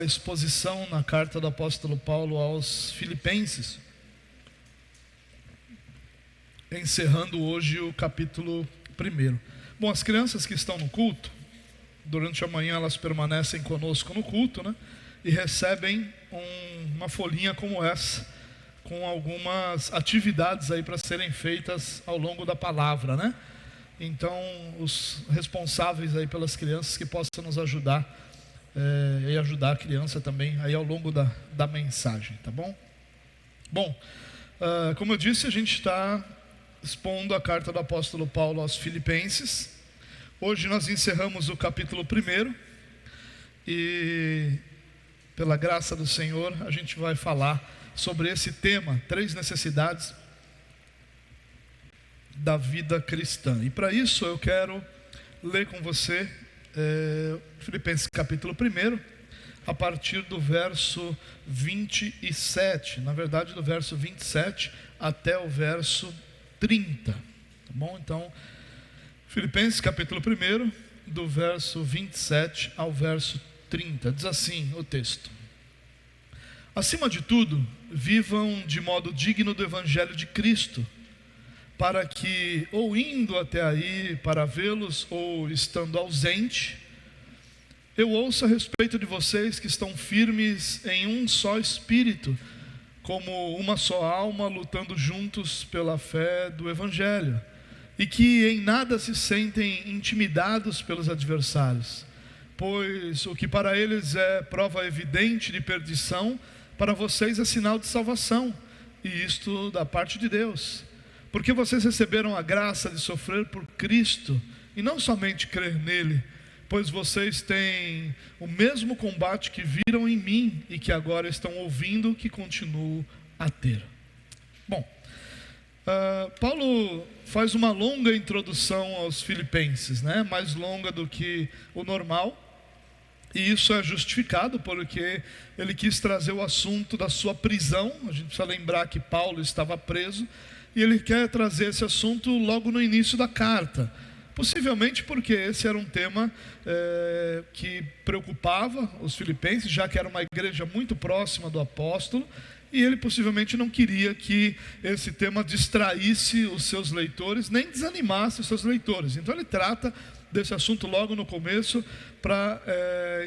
exposição na carta do apóstolo Paulo aos Filipenses, encerrando hoje o capítulo 1. Bom, as crianças que estão no culto, durante a manhã elas permanecem conosco no culto, né? E recebem uma folhinha como essa, com algumas atividades aí para serem feitas ao longo da palavra, né? Então, os responsáveis aí pelas crianças que possam nos ajudar e ajudar a criança também aí ao longo da mensagem, tá bom? Bom, como eu disse, a gente está expondo a carta do apóstolo Paulo aos Filipenses. Hoje nós encerramos o capítulo 1 e, pela graça do Senhor, a gente vai falar sobre esse tema, 3 necessidades da vida cristã. E para isso eu quero ler com você Filipenses capítulo 1, a partir do verso 27, na verdade do verso 27 até o verso 30, tá bom? Então, Filipenses capítulo 1, do verso 27 ao verso 30, diz assim o texto: acima de tudo, vivam de modo digno do evangelho de Cristo, para que, ou indo até aí para vê-los, ou estando ausente, eu ouça a respeito de vocês que estão firmes em um só espírito, como uma só alma, lutando juntos pela fé do evangelho, e que em nada se sentem intimidados pelos adversários, pois o que para eles é prova evidente de perdição, para vocês é sinal de salvação, e isto da parte de Deus, porque vocês receberam a graça de sofrer por Cristo, e não somente crer nele, pois vocês têm o mesmo combate que viram em mim, e que agora estão ouvindo que continuo a ter. Bom, Paulo faz uma longa introdução aos Filipenses, né? Mais longa do que o normal, e isso é justificado porque ele quis trazer o assunto da sua prisão. A gente precisa lembrar que Paulo estava preso, e ele quer trazer esse assunto logo no início da carta, possivelmente porque esse era um tema que preocupava os filipenses, já que era uma igreja muito próxima do apóstolo, e ele possivelmente não queria que esse tema distraísse os seus leitores, nem desanimasse os seus leitores. Então ele trata desse assunto logo no começo, para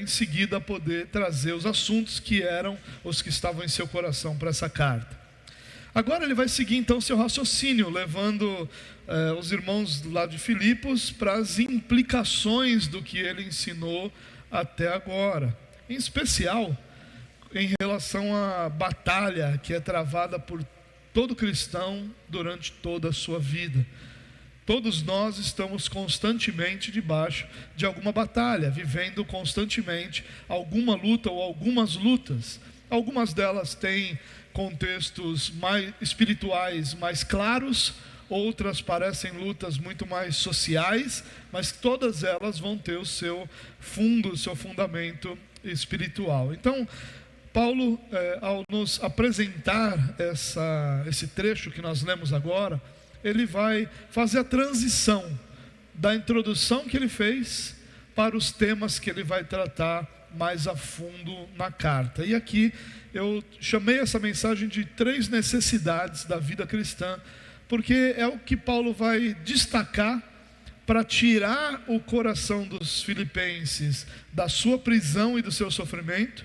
em seguida poder trazer os assuntos que eram os que estavam em seu coração para essa carta. Agora ele vai seguir então seu raciocínio, levando os irmãos lá de Filipos para as implicações do que ele ensinou até agora, em especial em relação à batalha que é travada por todo cristão durante toda a sua vida. Todos nós estamos constantemente debaixo de alguma batalha, vivendo constantemente alguma luta ou algumas lutas. Algumas delas têm contextos mais espirituais mais claros, outras parecem lutas muito mais sociais, mas todas elas vão ter o seu fundo, o seu fundamento espiritual. Então, Paulo, ao nos apresentar esse trecho que nós lemos agora, ele vai fazer a transição da introdução que ele fez para os temas que ele vai tratar mais a fundo na carta. E aqui eu chamei essa mensagem de 3 necessidades da vida cristã, porque é o que Paulo vai destacar para tirar o coração dos filipenses da sua prisão e do seu sofrimento,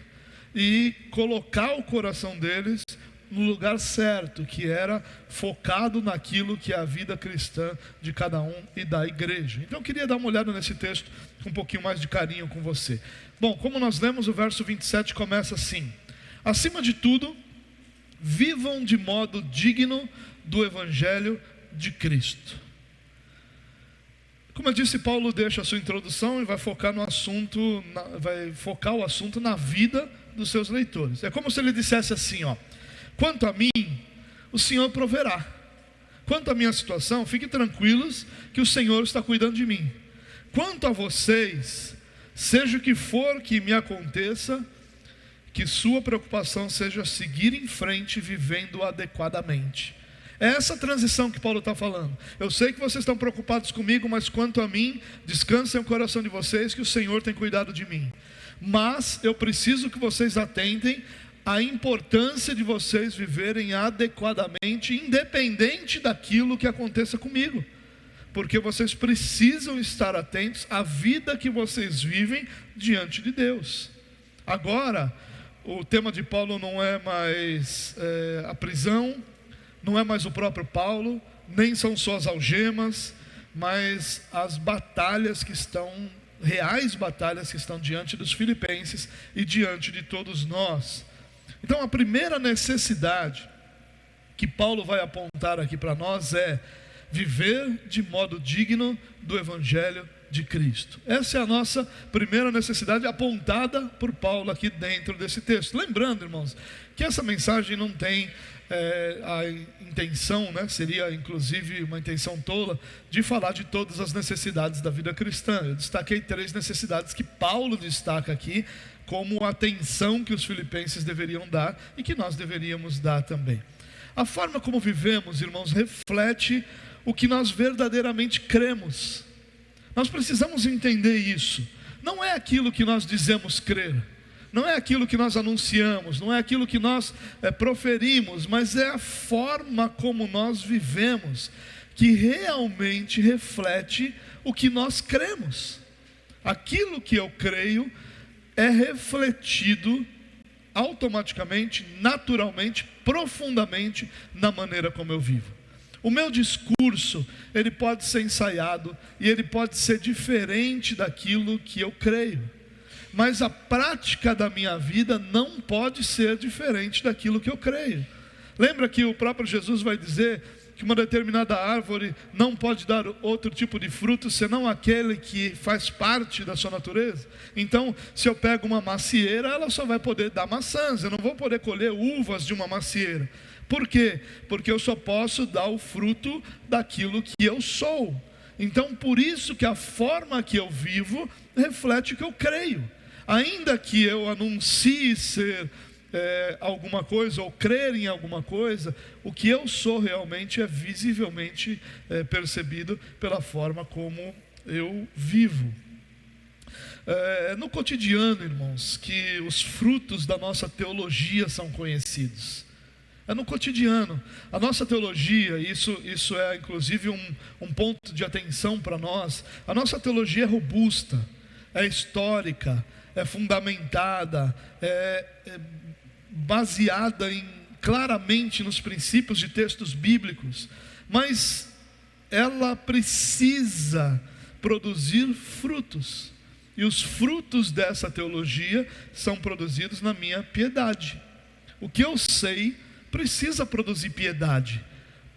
e colocar o coração deles no lugar certo, que era focado naquilo que é a vida cristã de cada um e da igreja. Então eu queria dar uma olhada nesse texto com um pouquinho mais de carinho com você. Bom, como nós lemos, o verso 27 começa assim: acima de tudo, vivam de modo digno do evangelho de Cristo. Como eu disse, Paulo deixa a sua introdução e vai focar no assunto, vai focar o assunto na vida dos seus leitores. É como se ele dissesse assim, quanto a mim, o Senhor proverá. Quanto à minha situação, fiquem tranquilos que o Senhor está cuidando de mim. Quanto a vocês, seja o que for que me aconteça, que sua preocupação seja seguir em frente vivendo adequadamente. É essa transição que Paulo está falando. Eu sei que vocês estão preocupados comigo, mas quanto a mim, descansem o coração de vocês que o Senhor tem cuidado de mim. Mas eu preciso que vocês atentem à importância de vocês viverem adequadamente, independente daquilo que aconteça comigo. Porque vocês precisam estar atentos à vida que vocês vivem diante de Deus. Agora, o tema de Paulo não é mais a prisão, não é mais o próprio Paulo, nem são só as algemas, mas as batalhas que estão, reais batalhas que estão diante dos filipenses e diante de todos nós. Então a primeira necessidade que Paulo vai apontar aqui para nós é viver de modo digno do Evangelho de Cristo. Essa é a nossa primeira necessidade apontada por Paulo aqui dentro desse texto. Lembrando, irmãos, que essa mensagem não tem a intenção, seria inclusive uma intenção tola, de falar de todas as necessidades da vida cristã. Eu destaquei 3 necessidades que Paulo destaca aqui como a atenção que os filipenses deveriam dar e que nós deveríamos dar também. A forma como vivemos, irmãos, reflete o que nós verdadeiramente cremos. Nós precisamos entender isso. Não é aquilo que nós dizemos crer, não é aquilo que nós anunciamos, não é aquilo que nós proferimos, mas é a forma como nós vivemos que realmente reflete o que nós cremos. Aquilo que eu creio é refletido automaticamente, naturalmente, profundamente na maneira como eu vivo. O meu discurso, ele pode ser ensaiado e ele pode ser diferente daquilo que eu creio, mas a prática da minha vida não pode ser diferente daquilo que eu creio. Lembra que o próprio Jesus vai dizer que uma determinada árvore não pode dar outro tipo de fruto senão aquele que faz parte da sua natureza? Então, se eu pego uma macieira, ela só vai poder dar maçãs, eu não vou poder colher uvas de uma macieira. Por quê? Porque eu só posso dar o fruto daquilo que eu sou. Então, por isso que a forma que eu vivo reflete o que eu creio. Ainda que eu anuncie ser alguma coisa ou crer em alguma coisa, o que eu sou realmente é visivelmente percebido pela forma como eu vivo. No cotidiano, irmãos, que os frutos da nossa teologia são conhecidos. É no cotidiano. A nossa teologia, isso é inclusive um ponto de atenção para nós. A nossa teologia é robusta, é histórica, é fundamentada, é baseada claramente nos princípios de textos bíblicos, mas ela precisa produzir frutos, e os frutos dessa teologia são produzidos na minha piedade. O que eu sei precisa produzir piedade,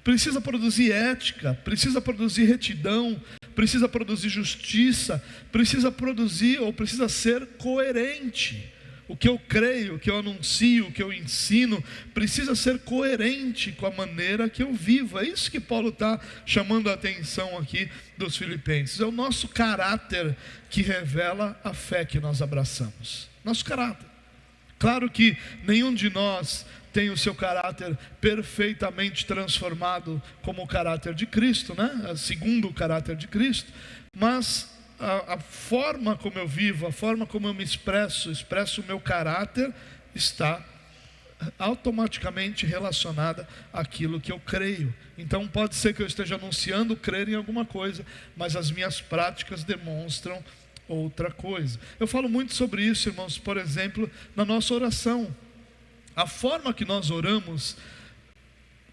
precisa produzir ética, precisa produzir retidão, precisa produzir justiça, precisa ser coerente. O que eu creio, o que eu anuncio, o que eu ensino, precisa ser coerente com a maneira que eu vivo. É isso que Paulo está chamando a atenção aqui dos filipenses. É o nosso caráter que revela a fé que nós abraçamos. Nosso caráter. Claro que nenhum de nós tem o seu caráter perfeitamente transformado como o caráter de Cristo, segundo o caráter de Cristo, mas a forma como eu vivo, a forma como eu me expresso o meu caráter, está automaticamente relacionada àquilo que eu creio. Então pode ser que eu esteja anunciando crer em alguma coisa, mas as minhas práticas demonstram outra coisa. Eu falo muito sobre isso, irmãos, por exemplo, na nossa oração. A forma que nós oramos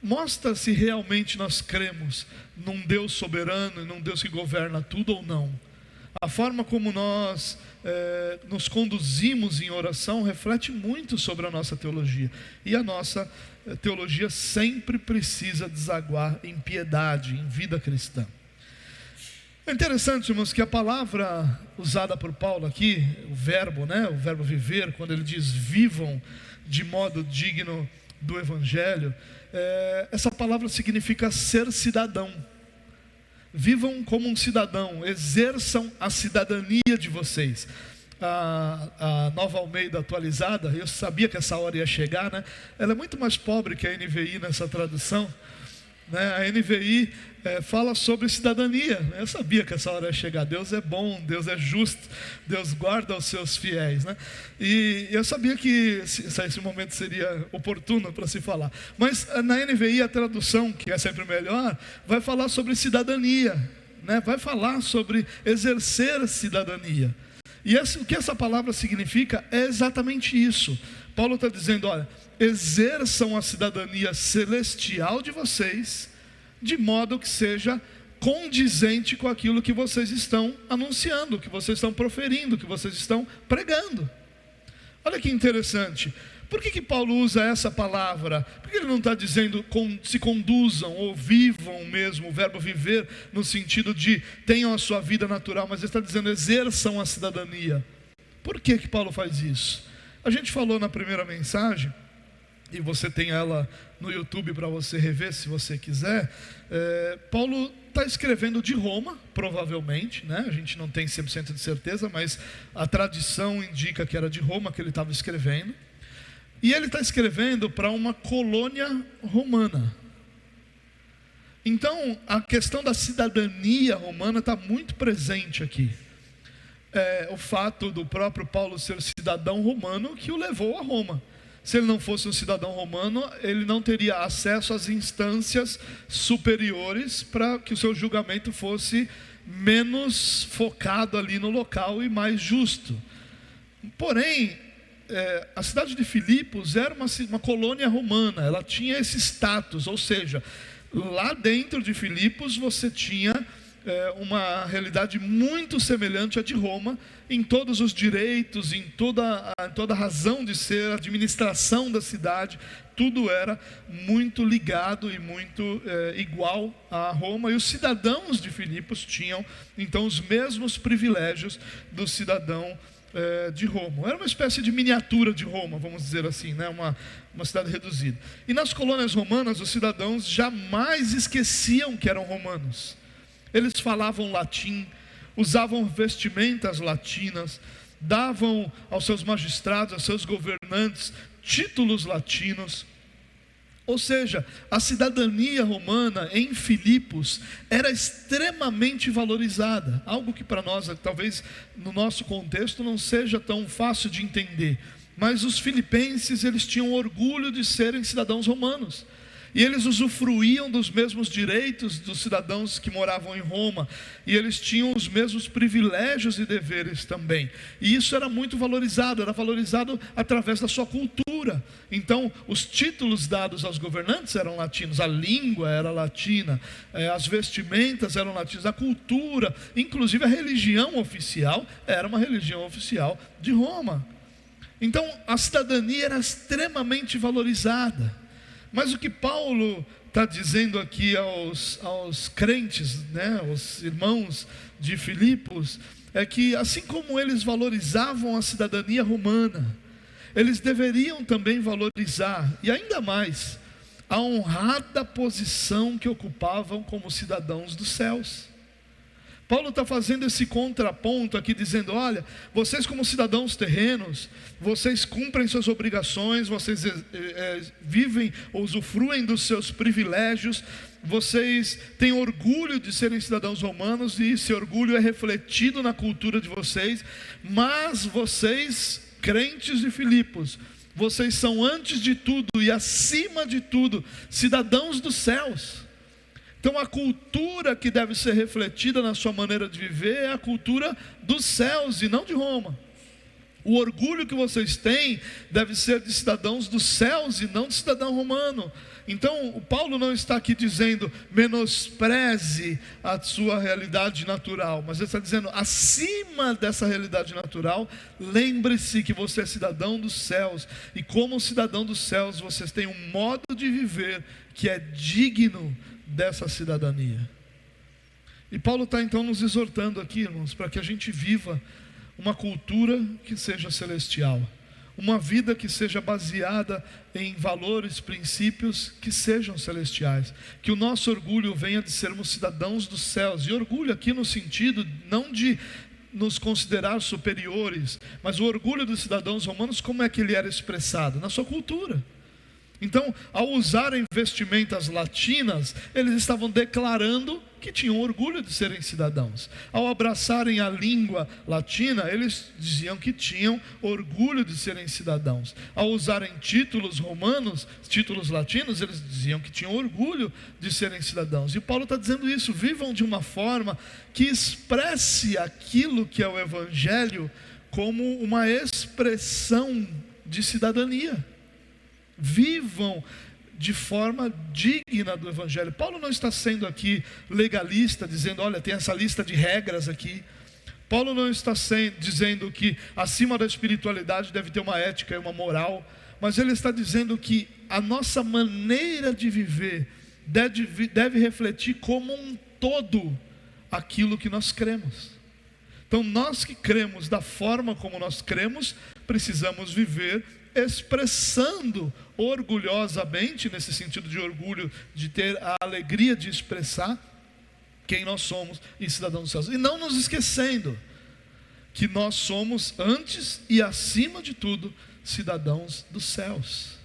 mostra se realmente nós cremos num Deus soberano, num Deus que governa tudo ou não. A forma como nós nos conduzimos em oração reflete muito sobre a nossa teologia. E a nossa teologia sempre precisa desaguar em piedade, em vida cristã. É interessante, irmãos, que a palavra usada por Paulo aqui, o verbo viver, quando ele diz vivam de modo digno do Evangelho, essa palavra significa ser cidadão. Vivam como um cidadão, exerçam a cidadania de vocês. A Nova Almeida atualizada, eu sabia que essa hora ia chegar, ela é muito mais pobre que a NVI nessa tradução, né? A NVI fala sobre cidadania. Eu sabia que essa hora ia chegar. Deus é bom, Deus é justo, Deus guarda os seus fiéis, né? E eu sabia que esse momento seria oportuno para se falar. Mas na NVI a tradução, que é sempre melhor, vai falar sobre cidadania, né? Vai falar sobre exercer cidadania. E o que essa palavra significa é exatamente isso. Paulo está dizendo, olha, exerçam a cidadania celestial de vocês, de modo que seja condizente com aquilo que vocês estão anunciando, que vocês estão proferindo, que vocês estão pregando. Olha que interessante. Por que Paulo usa essa palavra? Por que ele não está dizendo se conduzam ou vivam mesmo, o verbo viver no sentido de tenham a sua vida natural, mas ele está dizendo exerçam a cidadania. Por que Paulo faz isso? A gente falou na primeira mensagem, e você tem ela no YouTube para você rever se você quiser. Paulo está escrevendo de Roma, provavelmente, né? A gente não tem 100% de certeza, mas a tradição indica que era de Roma que ele estava escrevendo. E ele está escrevendo para uma colônia romana. Então, a questão da cidadania romana está muito presente aqui. O fato do próprio Paulo ser cidadão romano que o levou a Roma. Se ele não fosse um cidadão romano, ele não teria acesso às instâncias superiores para que o seu julgamento fosse menos focado ali no local e mais justo. Porém, a cidade de Filipos era uma colônia romana, ela tinha esse status, ou seja, lá dentro de Filipos você tinha uma realidade muito semelhante à de Roma, em todos os direitos, em toda a razão de ser, a administração da cidade, tudo era muito ligado e muito igual a Roma, e os cidadãos de Filipos tinham então os mesmos privilégios do cidadão de Roma. Era uma espécie de miniatura de Roma, vamos dizer assim, né? Uma cidade reduzida. E nas colônias romanas, os cidadãos jamais esqueciam que eram romanos. Eles falavam latim, usavam vestimentas latinas, davam aos seus magistrados, aos seus governantes, títulos latinos. Ou seja, a cidadania romana em Filipos era extremamente valorizada. Algo que para nós, talvez no nosso contexto, não seja tão fácil de entender. Mas os filipenses, eles tinham orgulho de serem cidadãos romanos. E eles usufruíam dos mesmos direitos dos cidadãos que moravam em Roma. E eles tinham os mesmos privilégios e deveres também. E isso era muito valorizado, era valorizado através da sua cultura. Então, os títulos dados aos governantes eram latinos, a língua era latina, as vestimentas eram latinas, a cultura, inclusive a religião oficial, era uma religião oficial de Roma. Então, a cidadania era extremamente valorizada. Mas o que Paulo está dizendo aqui aos crentes, né, aos irmãos de Filipos, é que assim como eles valorizavam a cidadania romana, eles deveriam também valorizar, e ainda mais, a honrada posição que ocupavam como cidadãos dos céus. Paulo está fazendo esse contraponto aqui, dizendo, olha, vocês como cidadãos terrenos, vocês cumprem suas obrigações, vocês vivem, usufruem dos seus privilégios, vocês têm orgulho de serem cidadãos romanos, e esse orgulho é refletido na cultura de vocês, mas vocês, crentes de Filipos, vocês são antes de tudo e acima de tudo, cidadãos dos céus. Então a cultura que deve ser refletida na sua maneira de viver é a cultura dos céus e não de Roma. O orgulho que vocês têm deve ser de cidadãos dos céus e não de cidadão romano. Então o Paulo não está aqui dizendo menospreze a sua realidade natural, mas ele está dizendo acima dessa realidade natural, lembre-se que você é cidadão dos céus, e como cidadão dos céus vocês têm um modo de viver que é digno dessa cidadania. E Paulo está então nos exortando aqui, irmãos, para que a gente viva uma cultura que seja celestial, uma vida que seja baseada em valores, princípios que sejam celestiais, que o nosso orgulho venha de sermos cidadãos dos céus, e orgulho aqui no sentido não de nos considerar superiores, mas o orgulho dos cidadãos romanos, como é que ele era expressado? Na sua cultura. Então, ao usarem vestimentas latinas, eles estavam declarando que tinham orgulho de serem cidadãos. Ao abraçarem a língua latina, eles diziam que tinham orgulho de serem cidadãos. Ao usarem títulos romanos, títulos latinos, eles diziam que tinham orgulho de serem cidadãos. E Paulo está dizendo isso: vivam de uma forma que expresse aquilo que é o Evangelho como uma expressão de cidadania. Vivam de forma digna do Evangelho. Paulo não está sendo aqui legalista, dizendo, olha, tem essa lista de regras aqui. Paulo não está dizendo que acima da espiritualidade deve ter uma ética e uma moral, mas ele está dizendo que a nossa maneira de viver deve refletir como um todo aquilo que nós cremos. Então, nós que cremos da forma como nós cremos, precisamos viver expressando orgulhosamente, nesse sentido de orgulho, de ter a alegria de expressar quem nós somos e cidadãos dos céus. E não nos esquecendo que nós somos, antes e acima de tudo, cidadãos dos céus.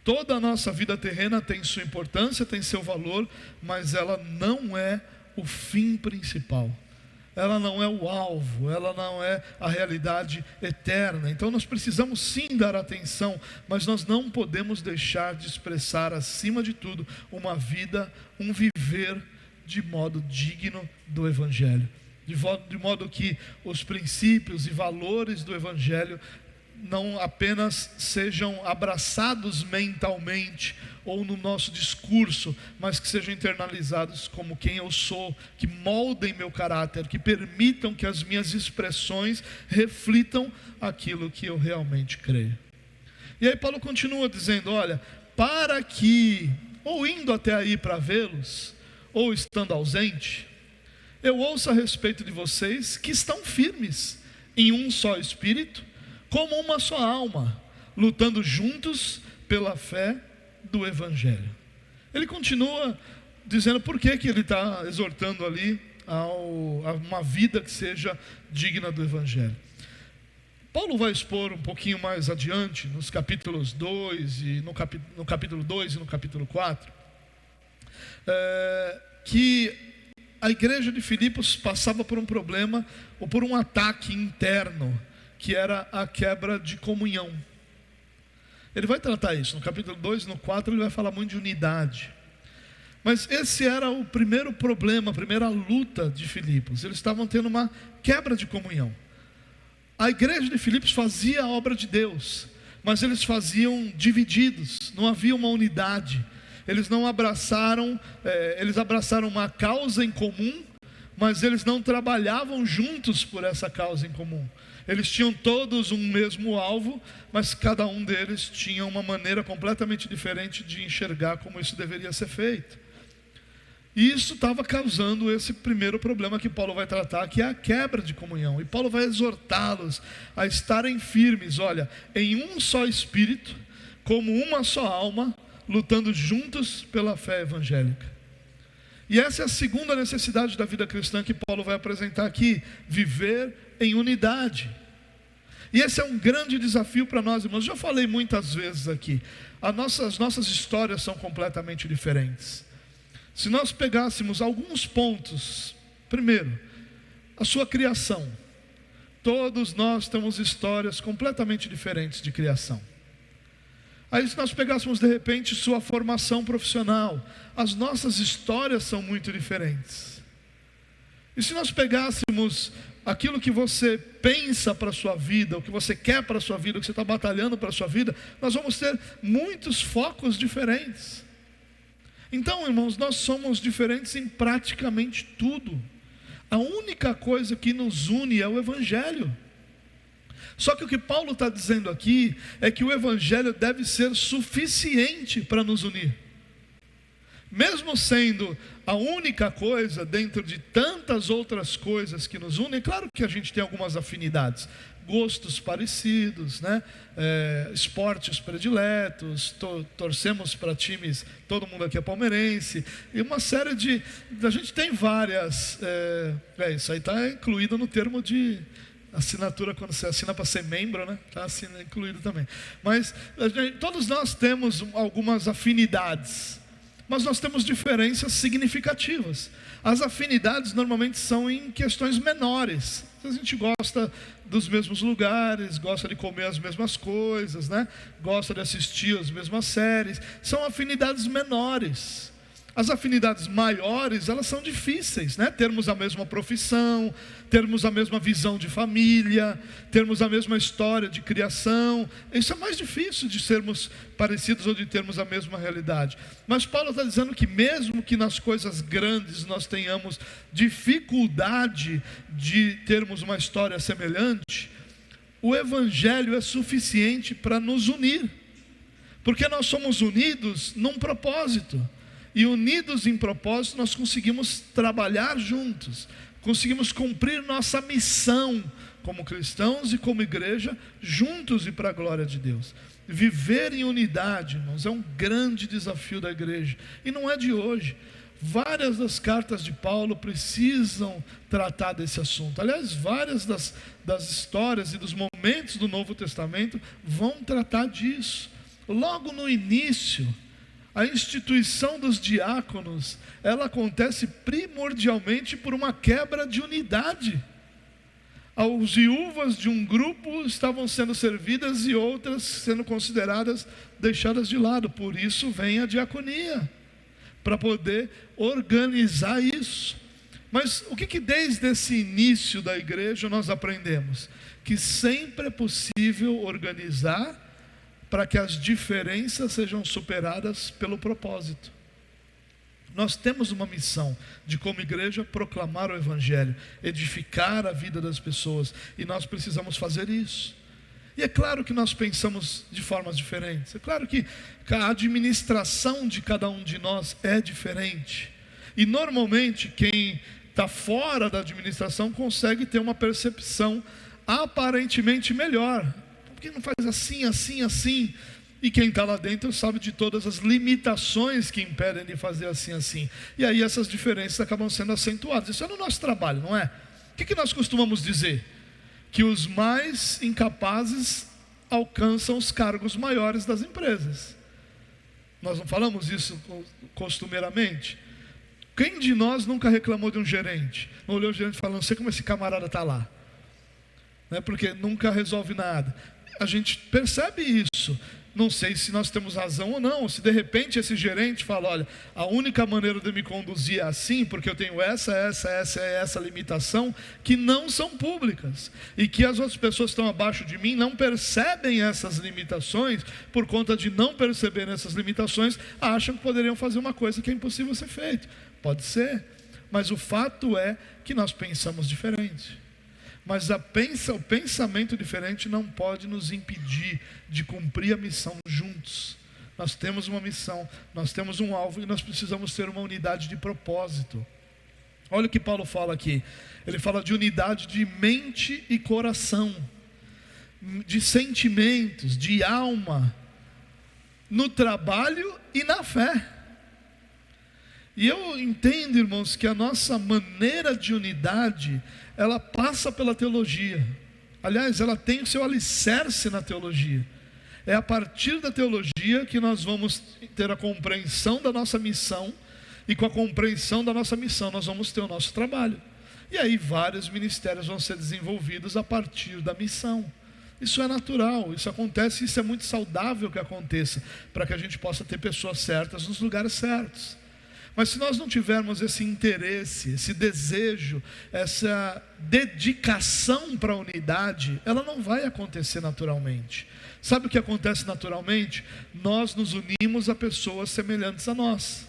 Toda a nossa vida terrena tem sua importância, tem seu valor, mas ela não é o fim principal. Ela não é o alvo, ela não é a realidade eterna. Então nós precisamos sim dar atenção, mas nós não podemos deixar de expressar, acima de tudo, uma vida, um viver de modo digno do Evangelho. De modo que os princípios e valores do Evangelho não apenas sejam abraçados mentalmente ou no nosso discurso, mas que sejam internalizados como quem eu sou, que moldem meu caráter, que permitam que as minhas expressões reflitam aquilo que eu realmente creio. E aí Paulo continua dizendo, olha, para que, ou indo até aí para vê-los, ou estando ausente, eu ouço a respeito de vocês que estão firmes em um só espírito, como uma só alma, lutando juntos pela fé do Evangelho. Ele continua dizendo por que ele está exortando ali a uma vida que seja digna do Evangelho. Paulo vai expor um pouquinho mais adiante, nos capítulos 2 e no capítulo 2 e no capítulo 4, que a igreja de Filipos passava por um problema, ou por um ataque interno, que era a quebra de comunhão. Ele vai tratar isso, no capítulo 2 e no 4 ele vai falar muito de unidade. Mas esse era o primeiro problema, a primeira luta de Filipos. Eles estavam tendo uma quebra de comunhão. A igreja de Filipos fazia a obra de Deus, mas eles faziam divididos, não havia uma unidade. Eles não abraçaram, eles abraçaram uma causa em comum, mas eles não trabalhavam juntos por essa causa em comum. Eles tinham todos um mesmo alvo, mas cada um deles tinha uma maneira completamente diferente de enxergar como isso deveria ser feito. E isso estava causando esse primeiro problema que Paulo vai tratar, que é a quebra de comunhão. E Paulo vai exortá-los a estarem firmes, olha, em um só espírito, como uma só alma, lutando juntos pela fé evangélica. E essa é a segunda necessidade da vida cristã que Paulo vai apresentar aqui: viver em unidade. E esse é um grande desafio para nós, irmãos. Já falei muitas vezes aqui, as nossas histórias são completamente diferentes. Se nós pegássemos alguns pontos, primeiro, a sua criação. Todos nós temos histórias completamente diferentes de criação. Aí se nós pegássemos de repente sua formação profissional, as nossas histórias são muito diferentes. E se nós pegássemos aquilo que você pensa para a sua vida, o que você quer para a sua vida, o que você está batalhando para a sua vida, nós vamos ter muitos focos diferentes. Então, irmãos, nós somos diferentes em praticamente tudo. A única coisa que nos une é o Evangelho. Só que o que Paulo está dizendo aqui é que o Evangelho deve ser suficiente para nos unir. Mesmo sendo a única coisa dentro de tantas outras coisas que nos unem, é claro que a gente tem algumas afinidades, gostos parecidos, né? Esportes prediletos, torcemos para times, todo mundo aqui é palmeirense, e uma série a gente tem várias, isso aí está incluído no termo de Assinatura, quando você assina para ser membro, né? Está incluído também. Mas todos nós temos algumas afinidades, mas nós temos diferenças significativas. As afinidades normalmente são em questões menores. A gente gosta dos mesmos lugares, gosta de comer as mesmas coisas, né? Gosta de assistir as mesmas séries. São afinidades menores. As afinidades maiores, elas são difíceis, né? Termos a mesma profissão, termos a mesma visão de família, termos a mesma história de criação. Isso é mais difícil de sermos parecidos ou de termos a mesma realidade. Mas Paulo está dizendo que mesmo que nas coisas grandes nós tenhamos dificuldade de termos uma história semelhante, o Evangelho é suficiente para nos unir, porque nós somos unidos num propósito. E unidos em propósito, nós conseguimos trabalhar juntos, conseguimos cumprir nossa missão como cristãos e como igreja, juntos e para a glória de Deus. Viver em unidade, irmãos, é um grande desafio da igreja, e não é de hoje. Várias das cartas de Paulo precisam tratar desse assunto. Aliás, várias das histórias e dos momentos do Novo Testamento vão tratar disso. Logo no início, a instituição dos diáconos, ela acontece primordialmente por uma quebra de unidade. As viúvas de um grupo estavam sendo servidas e outras sendo consideradas deixadas de lado. Por isso vem a diaconia, para poder organizar isso. Mas o que desde esse início da igreja nós aprendemos? Que sempre é possível organizar para que as diferenças sejam superadas pelo propósito. Nós temos uma missão de, como igreja, proclamar o Evangelho, edificar a vida das pessoas, e nós precisamos fazer isso. E é claro que nós pensamos de formas diferentes, é claro que a administração de cada um de nós é diferente, e normalmente quem está fora da administração consegue ter uma percepção aparentemente melhor. Por que não faz assim, assim, assim? E quem está lá dentro sabe de todas as limitações que impedem de fazer assim, assim. E aí essas diferenças acabam sendo acentuadas. Isso é no nosso trabalho, não é? O que nós costumamos dizer? Que os mais incapazes alcançam os cargos maiores das empresas. Nós não falamos isso costumeiramente? Quem de nós nunca reclamou de um gerente? Não olhou o gerente falando, não sei como esse camarada está lá, né? Porque nunca resolve nada. A gente percebe isso. Não sei se nós temos razão ou não. Se de repente esse gerente fala, olha, a única maneira de me conduzir é assim, porque eu tenho essa limitação, que não são públicas, e que as outras pessoas que estão abaixo de mim não percebem essas limitações. Por conta de não perceber essas limitações, acham que poderiam fazer uma coisa que é impossível ser feita. Pode ser, mas o fato é que nós pensamos diferente. Mas o pensamento diferente não pode nos impedir de cumprir a missão juntos. Nós temos uma missão, nós temos um alvo, e nós precisamos ter uma unidade de propósito. Olha o que Paulo fala aqui. Ele fala de unidade de mente e coração, de sentimentos, de alma, no trabalho e na fé. E eu entendo, irmãos, que a nossa maneira de unidade, ela passa pela teologia. Aliás, ela tem o seu alicerce na teologia. É a partir da teologia que nós vamos ter a compreensão da nossa missão, e com a compreensão da nossa missão nós vamos ter o nosso trabalho. E aí vários ministérios vão ser desenvolvidos a partir da missão. Isso é natural, isso acontece, isso é muito saudável que aconteça, para que a gente possa ter pessoas certas nos lugares certos. Mas se nós não tivermos esse interesse, esse desejo, essa dedicação para a unidade, ela não vai acontecer naturalmente. Sabe o que acontece naturalmente? Nós nos unimos a pessoas semelhantes a nós.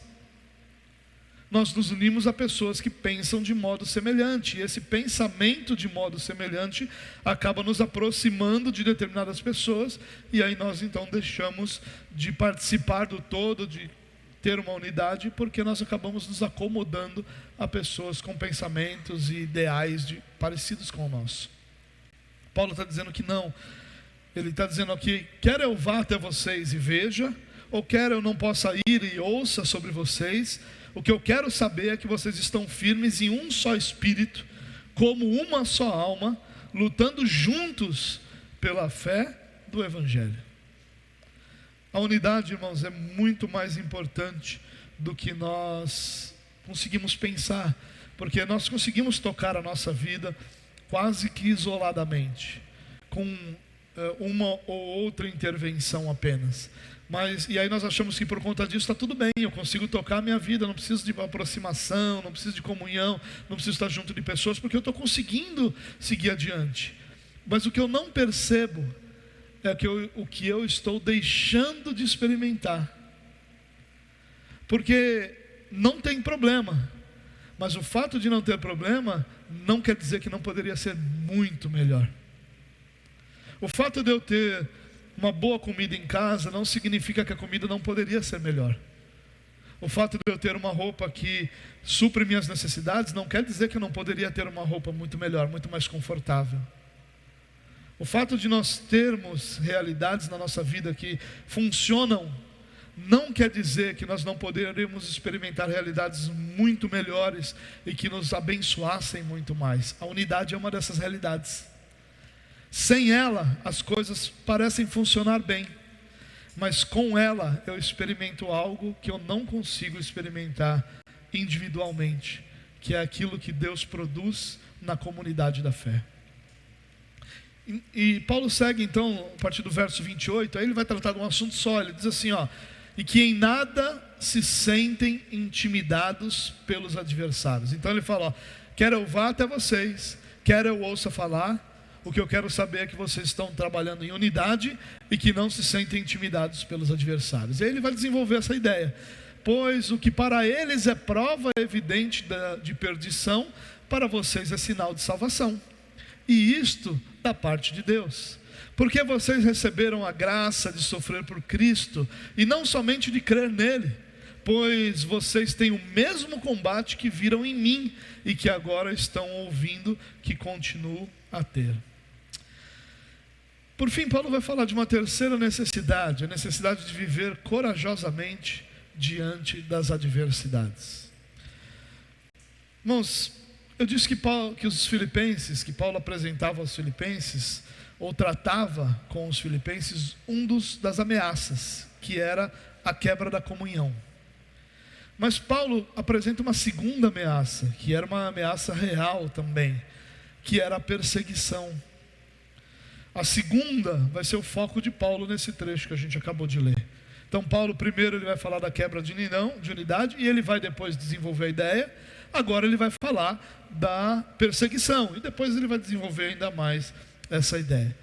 Nós nos unimos a pessoas que pensam de modo semelhante. E esse pensamento de modo semelhante acaba nos aproximando de determinadas pessoas. E aí nós então deixamos de participar do todo, de ter uma unidade, porque nós acabamos nos acomodando a pessoas com pensamentos e ideais parecidos com o nosso. Paulo está dizendo que não. Ele está dizendo aqui, quer eu vá até vocês e veja, ou quer eu não possa ir e ouça sobre vocês, o que eu quero saber é que vocês estão firmes em um só espírito, como uma só alma, lutando juntos pela fé do Evangelho. A unidade, irmãos, é muito mais importante do que nós conseguimos pensar, porque nós conseguimos tocar a nossa vida quase que isoladamente, com uma ou outra intervenção apenas. E aí nós achamos que por conta disso está tudo bem, eu consigo tocar a minha vida, não preciso de aproximação, não preciso de comunhão, não preciso estar junto de pessoas, porque eu estou conseguindo seguir adiante. Mas o que eu não percebo é o que eu estou deixando de experimentar. Porque não tem problema, mas o fato de não ter problema não quer dizer que não poderia ser muito melhor. O fato de eu ter uma boa comida em casa não significa que a comida não poderia ser melhor. O fato de eu ter uma roupa que supre minhas necessidades não quer dizer que eu não poderia ter uma roupa muito melhor, muito mais confortável. O fato de nós termos realidades na nossa vida que funcionam não quer dizer que nós não poderíamos experimentar realidades muito melhores e que nos abençoassem muito mais. A unidade é uma dessas realidades. Sem ela, as coisas parecem funcionar bem, mas com ela eu experimento algo que eu não consigo experimentar individualmente, que é aquilo que Deus produz na comunidade da fé. E Paulo segue então, a partir do verso 28, aí ele vai tratar de um assunto só, ele diz assim, e que em nada se sentem intimidados pelos adversários. Então ele fala, quer eu vá até vocês, quer eu ouça falar, o que eu quero saber é que vocês estão trabalhando em unidade e que não se sentem intimidados pelos adversários. E aí ele vai desenvolver essa ideia, pois o que para eles é prova evidente de perdição, para vocês é sinal de salvação, e isto da parte de Deus. Porque vocês receberam a graça de sofrer por Cristo, e não somente de crer nele, pois vocês têm o mesmo combate que viram em mim, e que agora estão ouvindo que continuo a ter. Por fim, Paulo vai falar de uma terceira necessidade, a necessidade de viver corajosamente diante das adversidades. Irmãos, eu disse que Paulo apresentava aos filipenses, ou tratava com os filipenses, das ameaças, que era a quebra da comunhão. Mas Paulo apresenta uma segunda ameaça, que era uma ameaça real também, que era a perseguição. A segunda vai ser o foco de Paulo nesse trecho que a gente acabou de ler. Então Paulo primeiro ele vai falar da quebra de unidade, e ele vai depois desenvolver a ideia. Agora ele vai falar da perseguição, e depois ele vai desenvolver ainda mais essa ideia.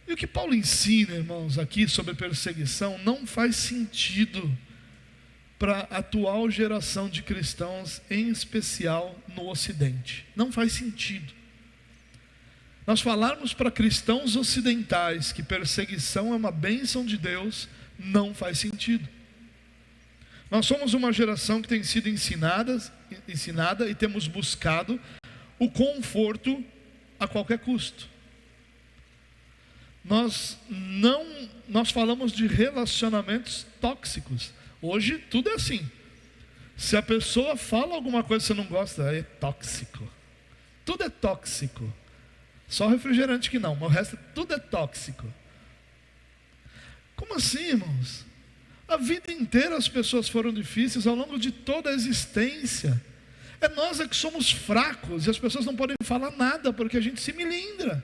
E o que Paulo ensina, irmãos, aqui sobre perseguição não faz sentido para a atual geração de cristãos, em especial no Ocidente. Não faz sentido. Nós falarmos para cristãos ocidentais que perseguição é uma bênção de Deus, não faz sentido. Nós somos uma geração que tem sido ensinada e temos buscado o conforto a qualquer custo. Nós falamos de relacionamentos tóxicos. Hoje tudo é assim. Se a pessoa fala alguma coisa que você não gosta, é tóxico. Tudo é tóxico. Só refrigerante que não, mas o resto tudo é tóxico. Como assim, irmãos? A vida inteira as pessoas foram difíceis, ao longo de toda a existência. É nós que somos fracos, e as pessoas não podem falar nada, porque a gente se melindra.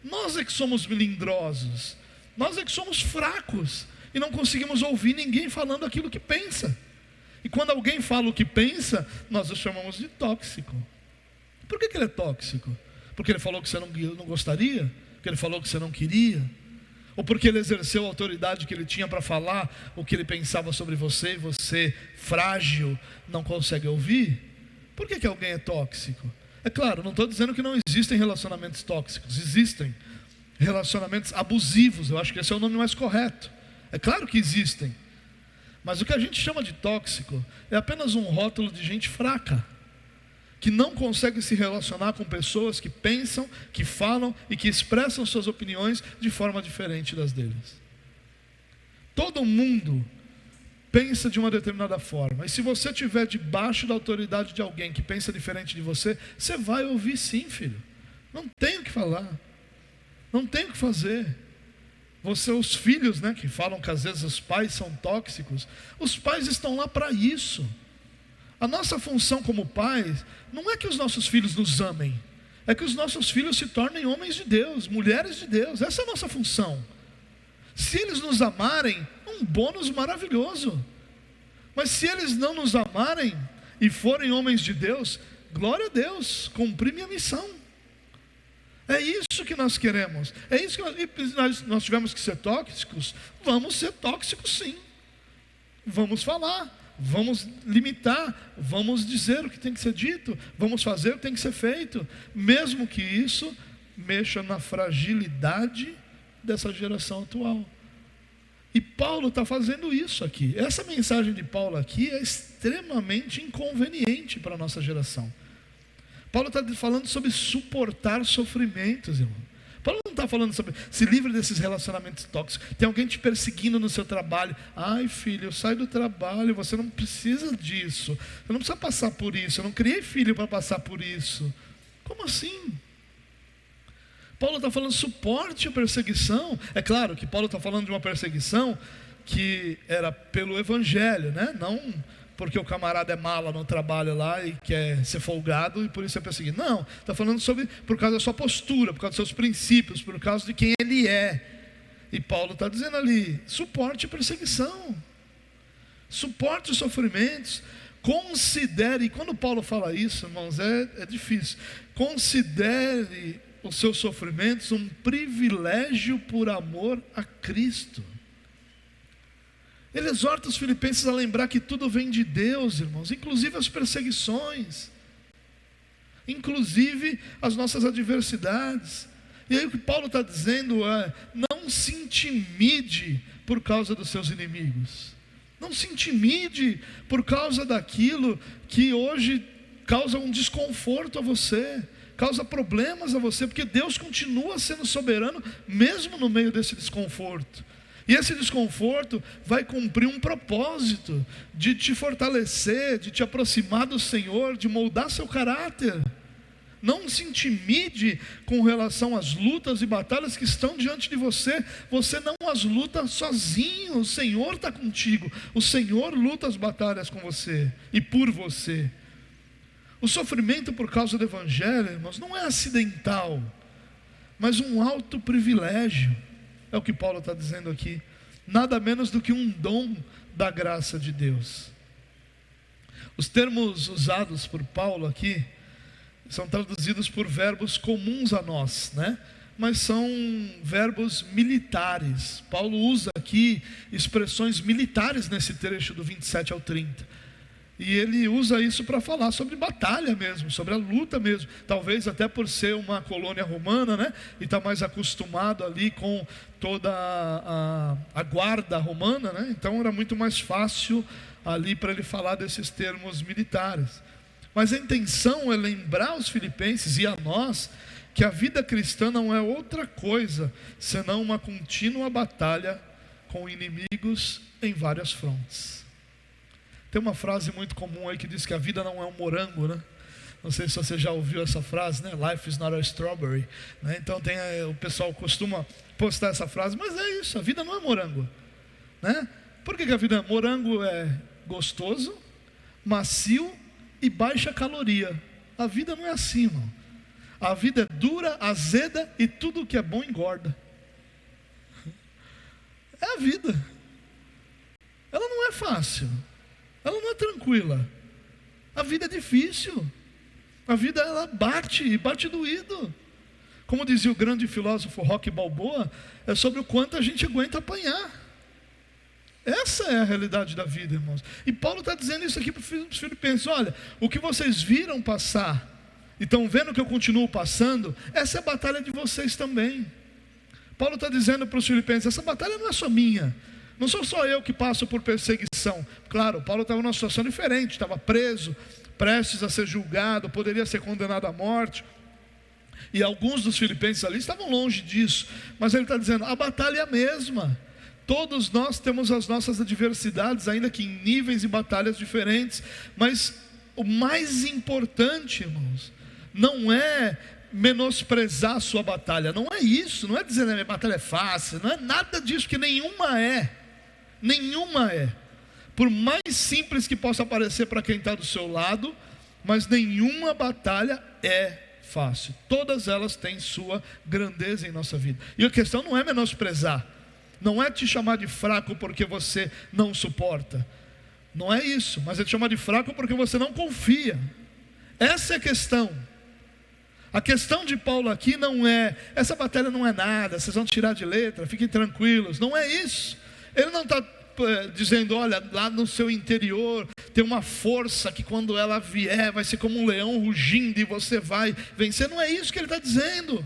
Nós é que somos melindrosos, nós é que somos fracos, e não conseguimos ouvir ninguém falando aquilo que pensa. E quando alguém fala o que pensa, nós o chamamos de tóxico. Por que ele é tóxico? Porque ele falou que você não gostaria? Porque ele falou que você não queria? Ou porque ele exerceu a autoridade que ele tinha para falar o que ele pensava sobre você, e você, frágil, não consegue ouvir? Por que alguém é tóxico? É claro, não estou dizendo que não existem relacionamentos tóxicos. Existem relacionamentos abusivos, eu acho que esse é o nome mais correto. É claro que existem. Mas o que a gente chama de tóxico é apenas um rótulo de gente fraca, que não consegue se relacionar com pessoas que pensam, que falam e que expressam suas opiniões de forma diferente das deles. Todo mundo pensa de uma determinada forma, e se você estiver debaixo da autoridade de alguém que pensa diferente de você, você vai ouvir sim, filho. Não tem o que falar, não tem o que fazer. Os filhos, né, que falam que às vezes os pais são tóxicos, os pais estão lá para isso. A nossa função como pais não é que os nossos filhos nos amem, é que os nossos filhos se tornem homens de Deus, mulheres de Deus. Essa é a nossa função. Se eles nos amarem, um bônus maravilhoso. Mas se eles não nos amarem e forem homens de Deus, glória a Deus, cumpri minha missão. É isso que nós queremos. É isso que nós tivemos que ser tóxicos. Vamos ser tóxicos, sim. Vamos falar, vamos limitar, vamos dizer o que tem que ser dito, vamos fazer o que tem que ser feito, mesmo que isso mexa na fragilidade dessa geração atual. E Paulo está fazendo isso aqui. Essa mensagem de Paulo aqui é extremamente inconveniente para a nossa geração. Paulo está falando sobre suportar sofrimentos, irmão. Paulo não está falando sobre se livre desses relacionamentos tóxicos. Tem alguém te perseguindo no seu trabalho. Ai, filho, sai do trabalho, você não precisa disso. Você não precisa passar por isso. Eu não criei filho para passar por isso. Como assim? Paulo está falando suporte à perseguição. É claro que Paulo está falando de uma perseguição que era pelo evangelho, né? Não porque o camarada é mala no trabalho lá e quer ser folgado e por isso é perseguido. Não, está falando sobre por causa da sua postura, por causa dos seus princípios, por causa de quem ele é. E Paulo está dizendo ali, suporte a perseguição, suporte os sofrimentos, considere, e quando Paulo fala isso, irmãos, é difícil, considere os seus sofrimentos um privilégio por amor a Cristo. Ele exorta os filipenses a lembrar que tudo vem de Deus, irmãos, inclusive as perseguições, inclusive as nossas adversidades. E aí o que Paulo está dizendo é, não se intimide por causa dos seus inimigos, não se intimide por causa daquilo que hoje causa um desconforto a você, causa problemas a você, porque Deus continua sendo soberano mesmo no meio desse desconforto. E esse desconforto vai cumprir um propósito de te fortalecer, de te aproximar do Senhor, de moldar seu caráter. Não se intimide com relação às lutas e batalhas que estão diante de você. Você não as luta sozinho, o Senhor está contigo. O Senhor luta as batalhas com você e por você. O sofrimento por causa do Evangelho, irmãos, não é acidental, mas um alto privilégio. É o que Paulo está dizendo aqui. Nada menos do que um dom da graça de Deus. Os termos usados por Paulo aqui são traduzidos por verbos comuns a nós, né? Mas são verbos militares. Paulo usa aqui expressões militares nesse trecho do 27 ao 30. E ele usa isso para falar sobre batalha mesmo, sobre a luta mesmo. Talvez até por ser uma colônia romana, né? E está mais acostumado ali com toda a guarda romana, né? Então era muito mais fácil ali para ele falar desses termos militares. Mas a intenção é lembrar aos filipenses e a nós que a vida cristã não é outra coisa senão uma contínua batalha com inimigos em várias frontes. Tem uma frase muito comum aí que diz que a vida não é um morango, né? Não sei se você já ouviu essa frase, né? Life is not a strawberry, né? Então o pessoal costuma postar essa frase, mas é isso, a vida não é morango, né? Por que a vida morango é gostoso, macio e baixa caloria? A vida não é assim, irmão. A vida é dura, azeda e tudo que é bom engorda. É a vida. Ela não é fácil. Ela não é tranquila. A vida é difícil. A vida ela bate, e bate doído. Como dizia o grande filósofo Rocky Balboa, é sobre o quanto a gente aguenta apanhar. Essa é a realidade da vida, irmãos. E Paulo está dizendo isso aqui para os filipenses. Olha, o que vocês viram passar, e estão vendo que eu continuo passando, essa é a batalha de vocês também. Paulo está dizendo para os filipenses, essa batalha não é só minha. Não sou só eu que passo por perseguição. Claro, Paulo estava numa situação diferente, estava preso, prestes a ser julgado, poderia ser condenado à morte. E alguns dos filipenses ali estavam longe disso. Mas ele está dizendo, a batalha é a mesma. Todos nós temos as nossas adversidades, ainda que em níveis e batalhas diferentes. Mas o mais importante, irmãos, não é menosprezar a sua batalha, não é isso, não é dizer que a minha batalha é fácil, não é nada disso, que nenhuma é, por mais simples que possa parecer para quem está do seu lado, mas nenhuma batalha é fácil, todas elas têm sua grandeza em nossa vida, e a questão não é menosprezar, não é te chamar de fraco porque você não suporta, não é isso, mas é te chamar de fraco porque você não confia, essa é a questão. A questão de Paulo aqui não é, essa batalha não é nada, vocês vão tirar de letra, fiquem tranquilos, não é isso. Ele não está dizendo, olha, lá no seu interior tem uma força que quando ela vier vai ser como um leão rugindo e você vai vencer, não é isso que ele está dizendo.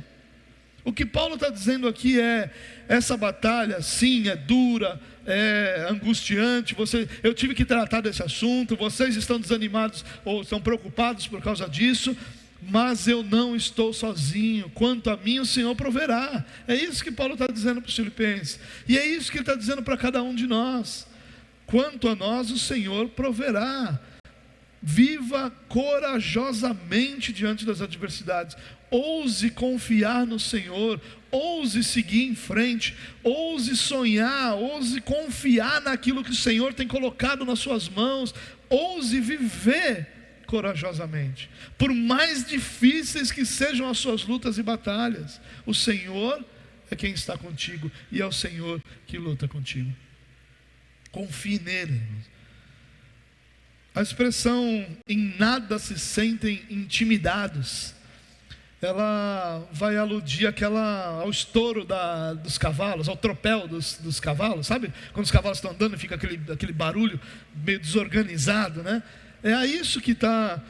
O que Paulo está dizendo aqui é, essa batalha sim é dura, é angustiante, eu tive que tratar desse assunto, vocês estão desanimados ou estão preocupados por causa disso, mas eu não estou sozinho, quanto a mim o Senhor proverá. É isso que Paulo está dizendo para os filipenses, e é isso que ele está dizendo para cada um de nós, quanto a nós o Senhor proverá. Viva corajosamente diante das adversidades, ouse confiar no Senhor, ouse seguir em frente, ouse sonhar, ouse confiar naquilo que o Senhor tem colocado nas suas mãos, ouse viver corajosamente, por mais difíceis que sejam as suas lutas e batalhas, o Senhor é quem está contigo, e é o Senhor que luta contigo. Confie nele. A expressão em nada se sentem intimidados, ela vai aludir ao estouro dos cavalos, ao tropel dos cavalos, sabe? Quando os cavalos estão andando, fica aquele barulho meio desorganizado, né? É a isso que está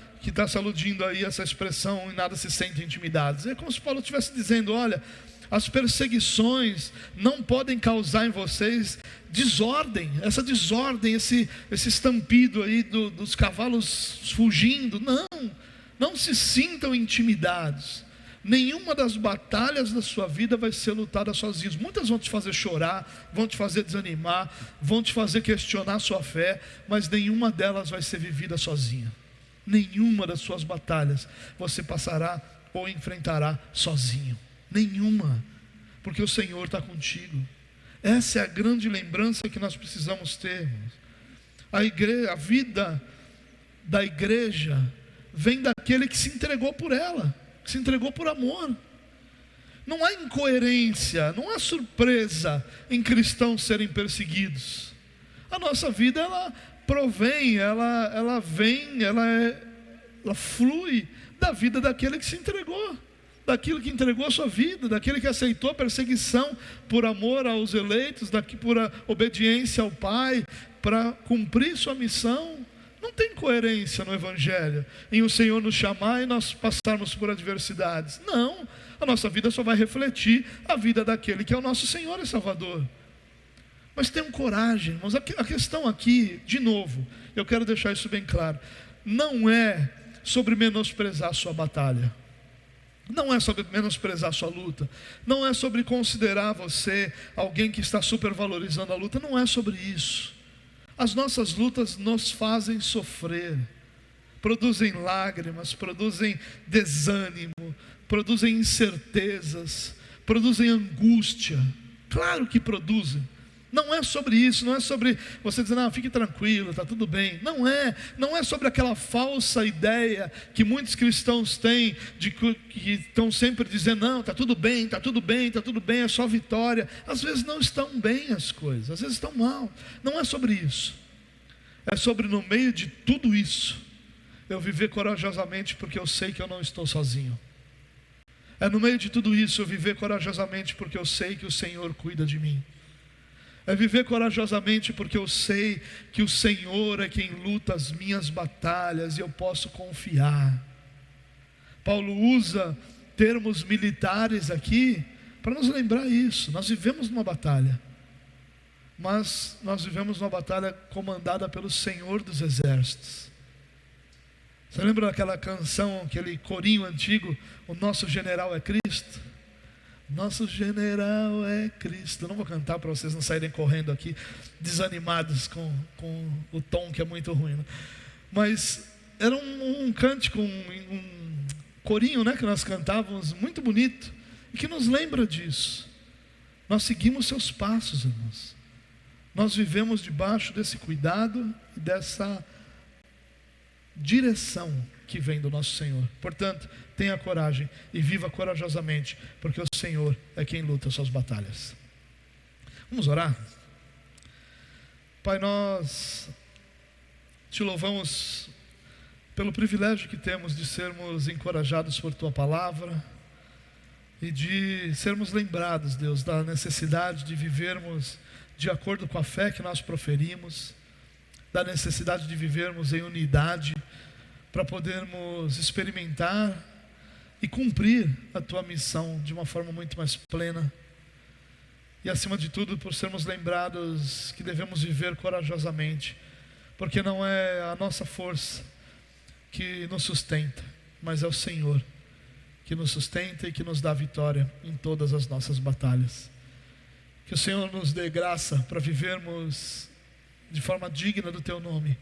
se aludindo aí, essa expressão, em nada se sentem intimidados. É como se Paulo estivesse dizendo, olha, as perseguições não podem causar em vocês desordem, essa desordem, esse estampido aí dos cavalos fugindo, não se sintam intimidados. Nenhuma das batalhas da sua vida vai ser lutada sozinhos. Muitas vão te fazer chorar, vão te fazer desanimar, vão te fazer questionar a sua fé, mas nenhuma delas vai ser vivida sozinha. Nenhuma das suas batalhas você passará ou enfrentará sozinho. Nenhuma, porque o Senhor está contigo. Essa é a grande lembrança que nós precisamos ter. A vida da igreja vem daquele que se entregou por ela, que se entregou por amor. Não há incoerência, não há surpresa em cristãos serem perseguidos. A nossa vida, ela provém, ela vem, ela flui da vida daquele que se entregou, daquilo que entregou a sua vida, daquele que aceitou a perseguição por amor aos eleitos, por obediência ao Pai, para cumprir sua missão. Não tem coerência no Evangelho em o Senhor nos chamar e nós passarmos por adversidades. Não, a nossa vida só vai refletir a vida daquele que é o nosso Senhor e Salvador. Mas tenham coragem, irmãos. A questão aqui, de novo, eu quero deixar isso bem claro, não é sobre menosprezar a sua batalha, não é sobre menosprezar a sua luta, não é sobre considerar você alguém que está supervalorizando a luta, não é sobre isso. As nossas lutas nos fazem sofrer, produzem lágrimas, produzem desânimo, produzem incertezas, produzem angústia. Claro que produzem. Não é sobre isso, não é sobre você dizer, não, fique tranquilo, está tudo bem. Não é sobre aquela falsa ideia que muitos cristãos têm, que estão sempre dizendo, não, está tudo bem, está tudo bem, está tudo bem, é só vitória. Às vezes não estão bem as coisas, às vezes estão mal. Não é sobre isso. É sobre, no meio de tudo isso, eu viver corajosamente porque eu sei que eu não estou sozinho. É no meio de tudo isso eu viver corajosamente porque eu sei que o Senhor cuida de mim. É viver corajosamente porque eu sei que o Senhor é quem luta as minhas batalhas e eu posso confiar. Paulo usa termos militares aqui para nos lembrar isso. Nós vivemos numa batalha, mas nós vivemos numa batalha comandada pelo Senhor dos Exércitos. Você lembra daquela canção, aquele corinho antigo, o nosso general é Cristo? Nosso general é Cristo. Eu não vou cantar para vocês não saírem correndo aqui desanimados com o tom que é muito ruim, né? Mas era um cântico, corinho, né, que nós cantávamos, muito bonito, e que nos lembra disso. Nós seguimos seus passos, irmãos. Nós vivemos debaixo desse cuidado e dessa direção que vem do nosso Senhor. Portanto, tenha coragem e viva corajosamente, porque o Senhor é quem luta as suas batalhas. Vamos orar? Pai, nós te louvamos pelo privilégio que temos de sermos encorajados por Tua Palavra e de sermos lembrados, Deus, da necessidade de vivermos de acordo com a fé que nós proferimos, da necessidade de vivermos em unidade para podermos experimentar e cumprir a Tua missão de uma forma muito mais plena. E acima de tudo, por sermos lembrados que devemos viver corajosamente, porque não é a nossa força que nos sustenta, mas é o Senhor que nos sustenta e que nos dá vitória em todas as nossas batalhas. Que o Senhor nos dê graça para vivermos de forma digna do Teu nome,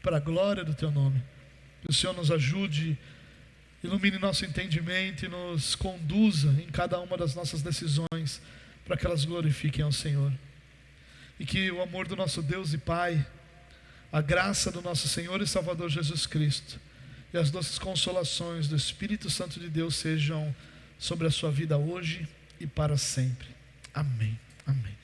para a glória do Teu nome. Que o Senhor nos ajude, ilumine nosso entendimento e nos conduza em cada uma das nossas decisões, para que elas glorifiquem ao Senhor. E que o amor do nosso Deus e Pai, a graça do nosso Senhor e Salvador Jesus Cristo e as doces consolações do Espírito Santo de Deus sejam sobre a sua vida hoje e para sempre. Amém. Amém.